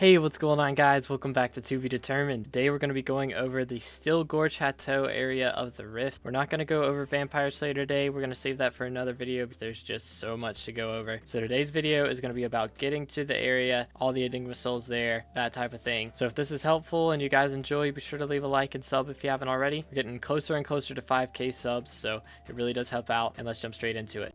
Hey, what's going on, guys? Welcome back to Be Determined. Today we're going to be going over the Stillgore Château area of the Rift. We're not going to go over Vampire Slayer today. We're going to save that for another video because there's just so much to go over. So today's video is going to be about getting to the area, all the Enigma souls there, that type of thing. So if this is helpful and you guys enjoy, be sure to leave a like and sub if you haven't already. We're getting closer and closer to 5K subs, so it really does help out, and let's jump straight into it.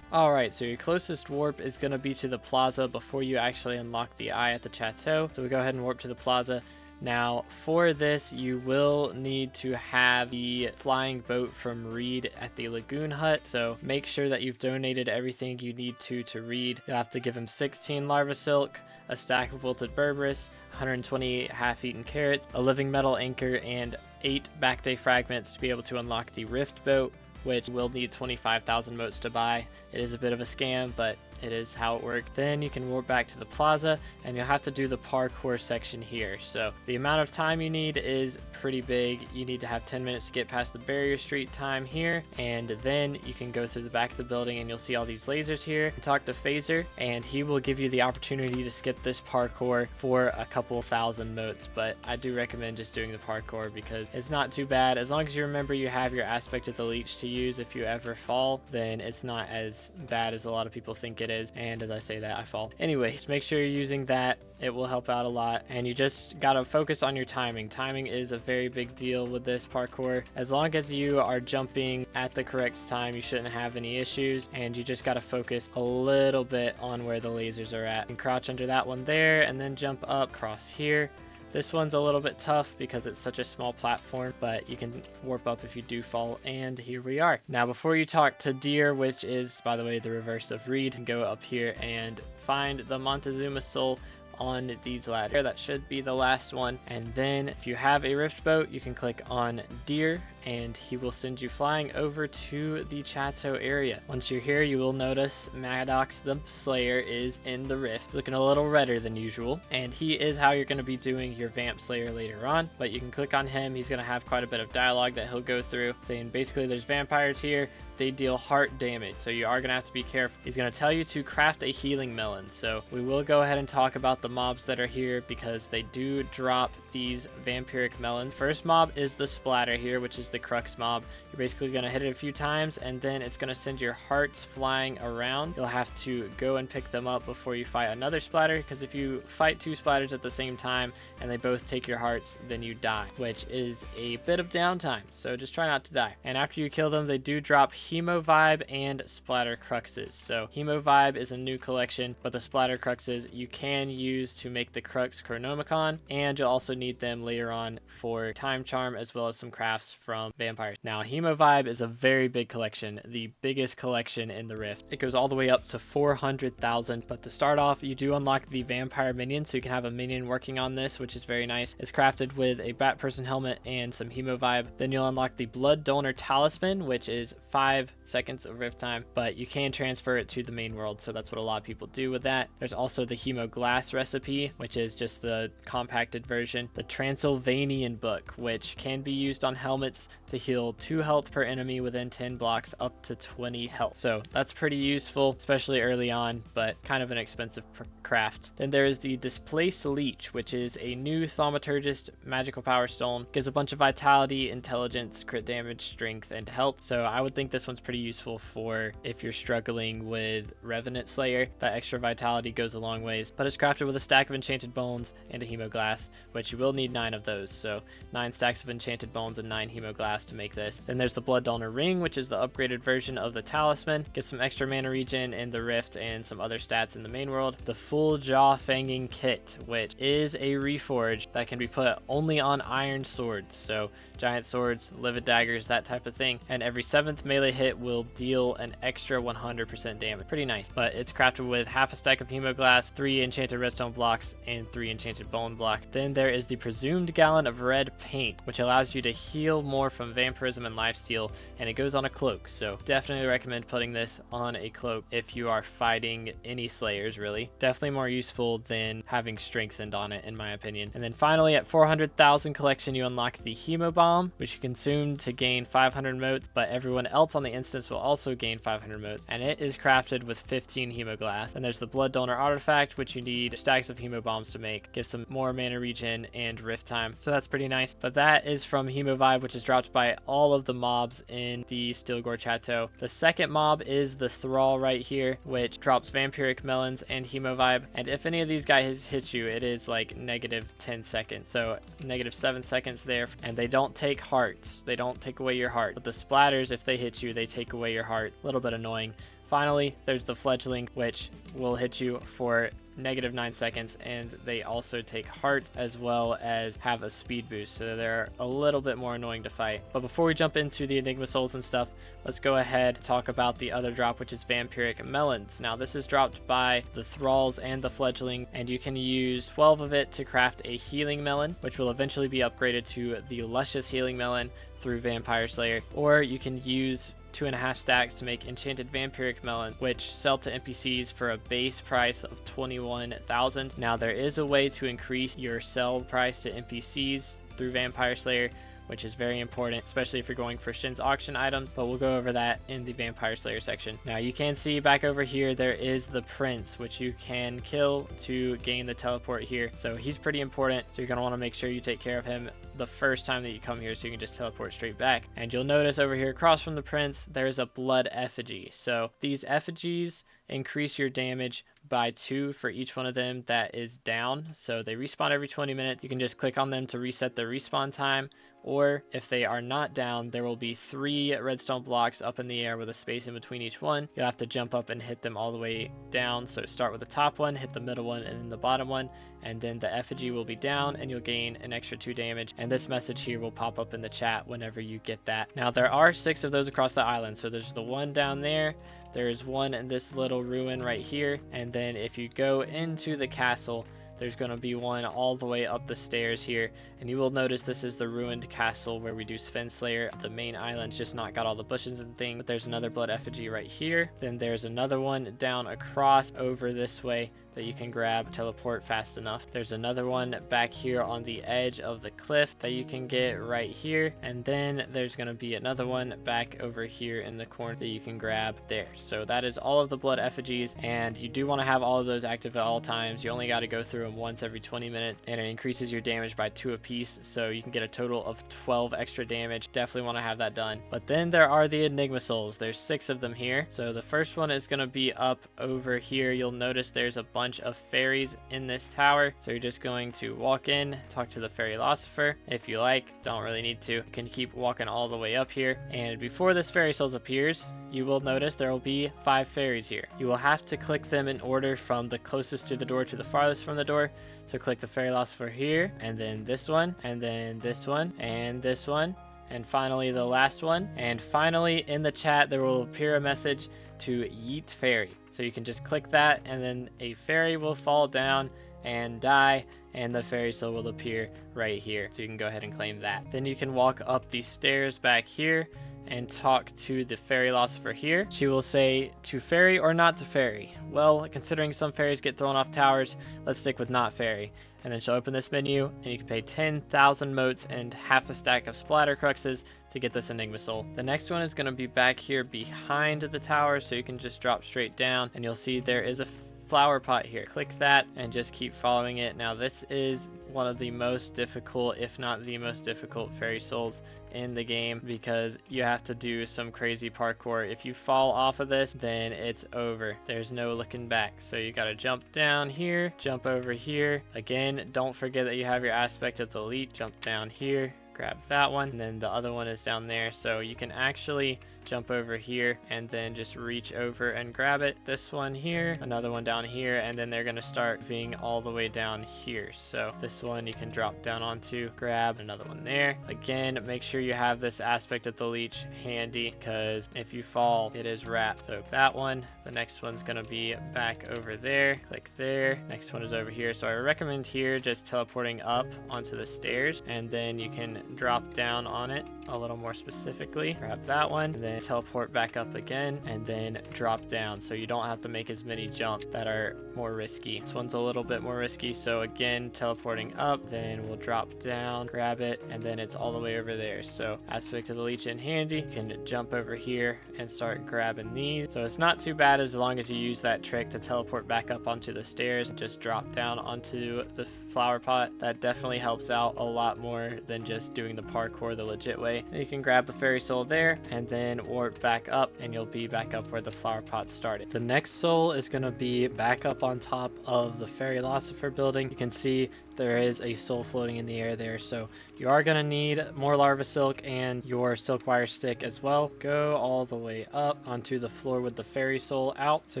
Alright, so your closest warp is going to be to the plaza before you actually unlock the eye at the chateau. So we go ahead and warp to the plaza. Now, for this, you will need to have the flying boat from Reed at the Lagoon Hut. So make sure that you've donated everything you need to Reed. You'll have to give him 16 larva silk, a stack of wilted berberis, 120 half-eaten carrots, a living metal anchor, and 8 backday fragments to be able to unlock the rift boat, which will need 25,000 motes to buy. It is a bit of a scam, but it is how it worked. Then you can warp back to the plaza, and you'll have to do the parkour section here. So the amount of time you need is pretty big. You need to have 10 minutes to get past the barrier street time here, and then you can go through the back of the building and you'll see all these lasers here. Talk to Phaser, and he will give you the opportunity to skip this parkour for a couple thousand motes, but I do recommend just doing the parkour because it's not too bad. As long as you remember you have your aspect of the leech to use if you ever fall, then it's not as bad as a lot of people think it is. And as I say that, I fall. Anyways, make sure you're using that. It will help out a lot, and you just gotta focus on your timing. Timing is a very big deal with this parkour. As long as you are jumping at the correct time, you shouldn't have any issues, and you just gotta focus a little bit on where the lasers are at. You can crouch under that one there and then jump up across here. This one's a little bit tough because it's such a small platform, but you can warp up if you do fall, and here we are. Now, before you talk to Deer, which is, by the way, the reverse of Reed, go up here and find the Montezuma soul on these ladders. That should be the last one, and then if you have a rift boat, you can click on Deer and he will send you flying over to the Château area. Once you're here, you will notice Maddox the Slayer is in the rift, looking a little redder than usual, and he is how you're going to be doing your Vamp Slayer later on. But you can click on him. He's going to have quite a bit of dialogue that he'll go through, saying basically there's vampires here, they deal heart damage, so you are going to have to be careful. He's going to tell you to craft a healing melon, so we will go ahead and talk about the mobs that are here because they do drop these vampiric melons. First mob is the splatter here, which is the crux mob. You're basically going to hit it a few times, and then it's going to send your hearts flying around. You'll have to go and pick them up before you fight another splatter, because if you fight 2 splatters at the same time and they both take your hearts, then you die, which is a bit of downtime, so just try not to die. And after you kill them, they do drop Hemovibe and Splatter Cruxes. So Hemovibe is a new collection, but the Splatter Cruxes you can use to make the Crux Chronomicon, and you'll also need them later on for Time Charm as well as some crafts from vampires. Now, Hemovibe is a very big collection, the biggest collection in the Rift. It goes all the way up to 400,000, but to start off, you do unlock the Vampire Minion, so you can have a minion working on this, which is very nice. It's crafted with a Bat Person helmet and some Hemovibe. Then you'll unlock the Blood Donor Talisman, which is 5 seconds of rift time, but you can transfer it to the main world, so that's what a lot of people do with that. There's also the Hemo Glass recipe, which is just the compacted version. The Transylvanian Book, which can be used on helmets to heal 2 health per enemy within 10 blocks up to 20 health. So that's pretty useful, especially early on, but kind of an expensive craft. Then there is the Displace Leech, which is a new thaumaturgist magical power stone. Gives a bunch of vitality, intelligence, crit damage, strength, and health. So I would think this one's pretty useful for if you're struggling with Revenant Slayer. That extra vitality goes a long ways, but it's crafted with a stack of enchanted bones and a Hemo Glass, which you will need 9 of those. So 9 stacks of enchanted bones and 9 Hemo Glass to make this. Then there's the Blood Donor Ring, which is the upgraded version of the talisman. Gets some extra mana regen in the Rift and some other stats in the main world. The Full Jaw Fanging Kit, which is a reforge that can be put only on iron swords, so giant swords, livid daggers, that type of thing, and every 7th melee hit will deal an extra 100% damage. Pretty nice, but it's crafted with half a stack of Hemo Glass, 3 enchanted redstone blocks, and 3 enchanted bone blocks. Then there is the presumed gallon of red paint, which allows you to heal more from vampirism and lifesteal, and it goes on a cloak. So definitely recommend putting this on a cloak if you are fighting any slayers, really. Definitely more useful than having strengthened on it, in my opinion. And then finally, at 400,000 collection, you unlock the Hemovibe, which you consume to gain 500 motes, but everyone else on the instance will also gain 500 motes, and it is crafted with 15 Hemoglass. And there's the Blood Donor artifact, which you need stacks of Hemobombs to make. Gives some more mana regen and rift time, so that's pretty nice. But that is from Hemovibe, which is dropped by all of the mobs in the Stillgore Château. The second mob is the Thrall right here, which drops Vampiric Melons and Hemovibe, and if any of these guys hit you, it is like negative 10 seconds, so negative 7 seconds there, and they don't take hearts. They don't take away your heart, but the splatters, if they hit you, they take away your heart. A little bit annoying. Finally, there's the Fledgling, which will hit you for negative 9 seconds, and they also take hearts as well as have a speed boost, so they're a little bit more annoying to fight. But before we jump into the Enigma Souls and stuff, let's go ahead and talk about the other drop, which is Vampiric Melons. Now this is dropped by the Thralls and the Fledgling, and you can use 12 of it to craft a Healing Melon, which will eventually be upgraded to the Luscious Healing Melon through Vampire Slayer, or you can use 2.5 stacks to make Enchanted Vampiric Melon, which sell to NPCs for a base price of 21,000. Now there is a way to increase your sell price to NPCs through Vampire Slayer, which is very important, especially if you're going for Shin's auction items, but we'll go over that in the Vampire Slayer section. Now you can see back over here, there is the Prince, which you can kill to gain the teleport here. So he's pretty important, so you're going to want to make sure you take care of him the first time that you come here so you can just teleport straight back. And you'll notice over here across from the Prince, there's a blood effigy. So these effigies increase your damage by 2 for each one of them that is down. So they respawn every 20 minutes. You can just click on them to reset the respawn time, or if they are not down, there will be 3 redstone blocks up in the air with a space in between each one. You'll have to jump up and hit them all the way down. So start with the top one, hit the middle one, and then the bottom one, and then the effigy will be down and you'll gain an extra 2 damage. And this message here will pop up in the chat whenever you get that. Now there are 6 of those across the island. So there's the one down there, there's one in this little ruin right here, and then if you go into the castle, there's going to be one all the way up the stairs here, and you will notice this is the ruined castle where we do Sven Slayer. The main island's just not got all the bushes and things, but there's another blood effigy right here. Then there's another one down across over this way that you can grab, teleport fast enough. There's another one back here on the edge of the cliff that you can get right here, and then there's going to be another one back over here in the corner that you can grab there. So that is all of the blood effigies, and you do want to have all of those active at all times. You only got to go through them once every 20 minutes, and it increases your damage by 2 apiece, so you can get a total of 12 extra damage. Definitely want to have that done. But then there are the Enigma Souls. There's 6 of them here. So the first one is going to be up over here. You'll notice there's a bunch of fairies in this tower, so you're just going to walk in, talk to the fairy philosopher if you like. Don't really need to. You can keep walking all the way up here, and before this fairy souls appears, you will notice there will be 5 fairies here. You will have to click them in order from the closest to the door to the farthest from the door. So click the fairy philosopher here, and then this one, and then this one, and this one, and finally the last one. And finally in the chat there will appear a message to Yeet Fairy. So you can just click that, and then a fairy will fall down and die, and the fairy soul will appear right here. So you can go ahead and claim that. Then you can walk up these stairs back here and talk to the fairy philosopher here. She will say, to fairy or not to fairy? Well, considering some fairies get thrown off towers, let's stick with not fairy. And then she'll open this menu, and you can pay 10,000 motes and half a stack of splatter cruxes to get this Enigma Soul. The next one is going to be back here behind the tower, so you can just drop straight down, and you'll see there is a flower pot here. Click that and just keep following it. Now this is one of the most difficult, if not the most difficult fairy souls in the game, because you have to do some crazy parkour. If you fall off of this, then it's over. There's no looking back. So you got to jump down here, jump over here. Again, don't forget that you have your aspect of the elite. Jump down here, grab that one, and then the other one is down there. So you can actually jump over here and then just reach over and grab it. This one here, another one down here, and then they're going to start moving all the way down here. So this one you can drop down onto, grab another one there. Again, make sure you have this aspect of the leech handy, because if you fall, it is wrapped. So that one, the next one's going to be back over there. Click there. Next one is over here. So I recommend here just teleporting up onto the stairs, and then you can drop down on it a little more specifically. Grab that one, and then teleport back up again, and then drop down, so you don't have to make as many jumps that are more risky. This one's a little bit more risky, so again, teleporting up, then we'll drop down, grab it, and then it's all the way over there. So aspect of the leech in handy, you can jump over here and start grabbing these. So it's not too bad as long as you use that trick to teleport back up onto the stairs and just drop down onto the flower pot. That definitely helps out a lot more than just doing the parkour the legit way. You can grab the fairy soul there and then warp back up, and you'll be back up where the flower pot started. The next soul is going to be back up on top of the fairy philosopher building. You can see there is a soul floating in the air there, so you are going to need more larva silk and your silk wire stick as well. Go all the way up onto the floor with the fairy soul out. So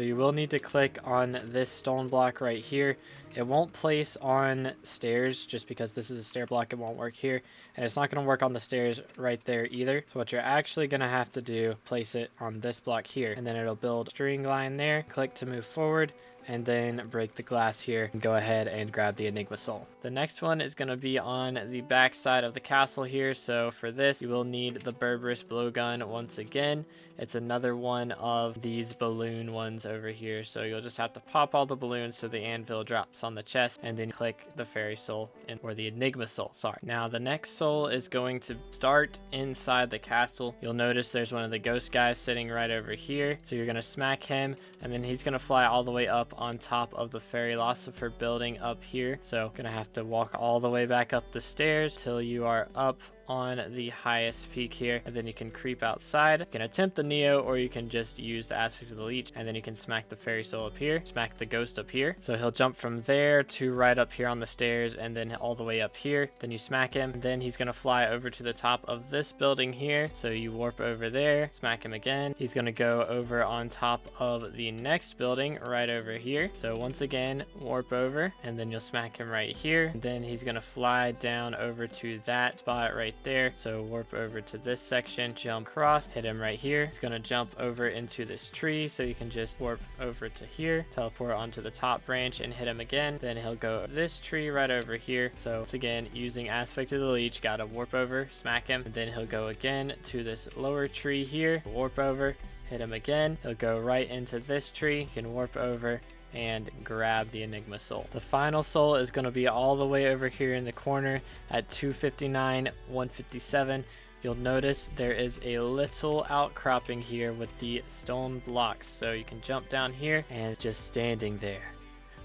you will need to click on this stone block right here. It won't place on stairs just because this is a stair block. It won't work here, and it's not going to work on the stairs right there either. So what you're actually going to have to do, place it on this block here, and then it'll build a string line there. Click to move forward, and then break the glass here and go ahead and grab the Enigma Soul. The next one is going to be on the back side of the castle here. So for this, you will need the Berberus blowgun once again. It's another one of these balloon ones over here. So you'll just have to pop all the balloons so the anvil drops on the chest, and then click the fairy soul or the Enigma Soul, sorry. Now the next soul is going to start inside the castle. You'll notice there's one of the ghost guys sitting right over here. So you're going to smack him, and then he's going to fly all the way up on top of the fairy philosopher building up here. So gonna have to walk all the way back up the stairs till you are up on the highest peak here, and then you can creep outside. You can attempt the Neo, or you can just use the aspect of the leech, and then you can smack the fairy soul up here, smack the ghost up here. So he'll jump from there to right up here on the stairs, and then all the way up here. Then you smack him, and then he's gonna fly over to the top of this building here. So you warp over there, smack him again. He's gonna go over on top of the next building right over here. So once again, warp over, and then you'll smack him right here. And then he's gonna fly down over to that spot right there. So warp over to this section, jump across, hit him right here. He's gonna jump over into this tree, so you can just warp over to here, teleport onto the top branch and hit him again. Then he'll go this tree right over here. So once again, using aspect of the leech, gotta warp over, smack him, and then he'll go again to this lower tree here, warp over, hit him again. He'll go right into this tree. You can warp over and grab the Enigma Soul. The final soul is going to be all the way over here in the corner at 259, 157. You'll notice there is a little outcropping here with the stone blocks. So you can jump down here, and it's just standing there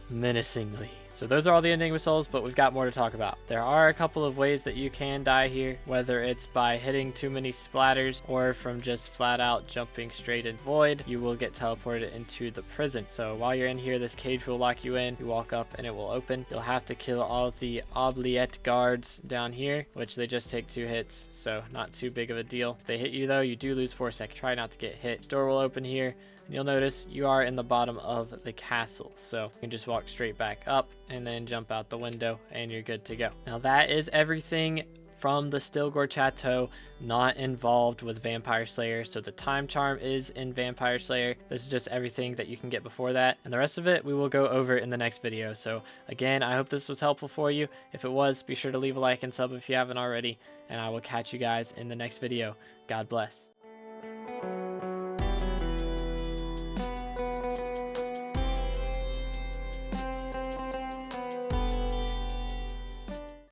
menacingly. So those are all the Enigma Souls, but we've got more to talk about. There are a couple of ways that you can die here, whether it's by hitting too many splatters or from just flat out jumping straight in void. You will get teleported into the prison. So while you're in here, this cage will lock you in. You walk up and it will open. You'll have to kill all of the oubliette guards down here, which they just take 2 hits, so not too big of a deal. If they hit you though, you do lose 4 seconds. Try not to get hit. This door will open here. You'll notice you are in the bottom of the castle, so you can just walk straight back up and then jump out the window and you're good to go. Now that is everything from the Stillgore Château, not involved with Vampire Slayer. So the time charm is in Vampire Slayer. This is just everything that you can get before that, and the rest of it we will go over in the next video. So again, I hope this was helpful for you. If it was, be sure to leave a like and sub if you haven't already, and I will catch you guys in the next video. God bless.